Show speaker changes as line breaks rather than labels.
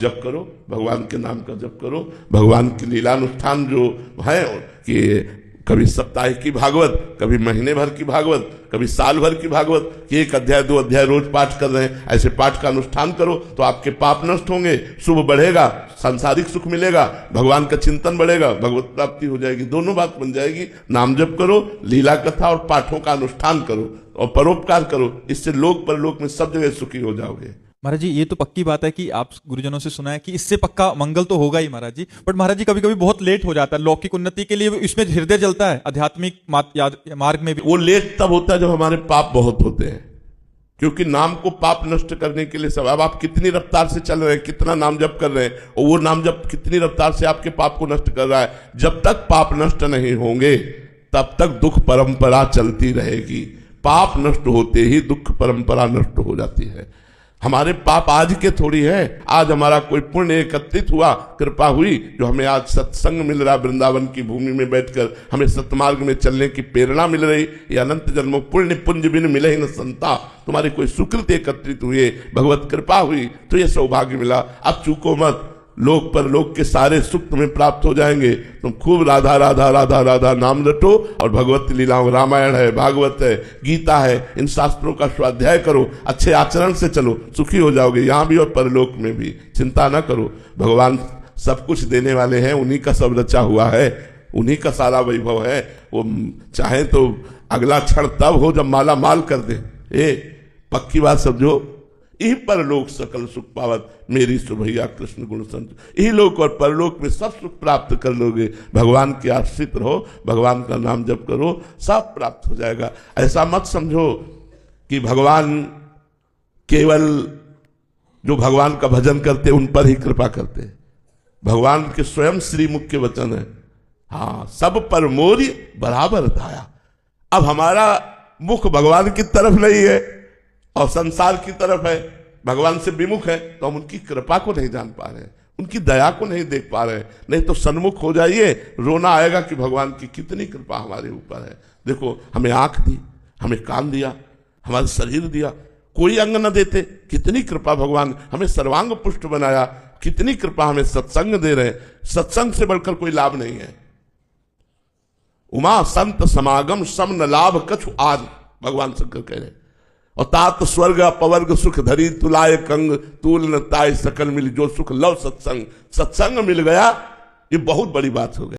जप करो, भगवान के नाम का जप करो। भगवान की लीलानुष्ठान जो है कि कभी सप्ताह की भागवत, कभी महीने भर की भागवत, कभी साल भर की भागवत, कि 1 अध्याय 2 अध्याय रोज पाठ कर रहे हैं, ऐसे पाठ का अनुष्ठान करो तो आपके पाप नष्ट होंगे, शुभ बढ़ेगा, सांसारिक सुख मिलेगा, भगवान का चिंतन बढ़ेगा, भगवत प्राप्ति हो जाएगी, दोनों बात बन जाएगी। नाम जप करो, लीला कथा और पाठों का अनुष्ठान करो और परोपकार करो, इससे लोक परलोक में सब जगह सुखी हो जाओगे।
महाराज जी ये तो पक्की बात है कि आप गुरुजनों से सुना है कि इससे पक्का मंगल तो होगा ही महाराज जी, बट महाराज जी कभी कभी बहुत लेट हो जाता है लौकिक उन्नति के लिए, इसमें हृदय जलता है आध्यात्मिक मार्ग में भी।
वो लेट तब होता है जब हमारे पाप बहुत होते हैं, क्योंकि नाम को पाप नष्ट करने के लिए सब। अब आप कितनी रफ्तार से चल रहे हैं, कितना नाम जप कर रहे हैं, और वो नाम जप कितनी रफ्तार से आपके पाप को नष्ट कर रहा है। जब तक पाप नष्ट नहीं होंगे तब तक दुख परंपरा चलती रहेगी। पाप नष्ट होते ही दुख परंपरा नष्ट हो जाती है। हमारे पाप आज के थोड़ी है, आज हमारा कोई पुण्य एकत्रित हुआ, कृपा हुई, जो हमें आज सत्संग मिल रहा, वृंदावन की भूमि में बैठकर हमें सतमार्ग में चलने की प्रेरणा मिल रही। ये अनंत जन्मों पुण्य पुंज बिन मिले ही न संता। तुम्हारी कोई सुकृत एकत्रित हुए, भगवत कृपा हुई तो ये सौभाग्य मिला। अब चूको मत, लोक पर लोक के सारे सुख तुम्हें प्राप्त हो जाएंगे। तुम खूब राधा राधा राधा राधा नाम रटो और भगवत लीलाओं, रामायण है, भागवत है, गीता है, इन शास्त्रों का स्वाध्याय करो, अच्छे आचरण से चलो, सुखी हो जाओगे यहाँ भी और परलोक में भी। चिंता ना करो, भगवान सब कुछ देने वाले हैं, उन्हीं का सब रचा हुआ है, उन्हीं का सारा वैभव है। वो चाहे तो अगला क्षण तब हो जब माला माल कर दे। पक्की बात समझो, यही परलोक सकल सुख पावत, मेरी सुभैया कृष्ण गुण संत। यही लोक और परलोक में सब सुख प्राप्त कर लोगे। भगवान के आश्रित रहो, भगवान का नाम जप करो, सब प्राप्त हो जाएगा। ऐसा मत समझो कि भगवान केवल जो भगवान का भजन करते उन पर ही कृपा करते। भगवान के स्वयं श्री मुख के वचन है, हाँ, सब पर मोरी बराबर धाया। अब हमारा मुख भगवान की तरफ नहीं है और संसार की तरफ है, भगवान से विमुख है, तो हम उनकी कृपा को नहीं जान पा रहे हैं, उनकी दया को नहीं देख पा रहे हैं। नहीं तो सन्मुख हो जाइए, रोना आएगा कि भगवान की कितनी कृपा हमारे ऊपर है। देखो, हमें आंख दी, हमें कान दिया, हमारा शरीर दिया, कोई अंग न देते, कितनी कृपा भगवान। हमें सर्वांग पुष्ट बनाया, कितनी कृपा। हमें सत्संग दे रहे हैं, सत्संग से बढ़कर कोई लाभ नहीं है। उमा संत समागम सम न लाभ कछु आज, भगवान शंकर कह रहे। और तात स्वर्ग अपवर्ग सुख धरी तुलाए कंग, तूल न ताय सकल मिल जो सुख लव सत्संग। सत्संग मिल गया, ये बहुत बड़ी बात हो गई।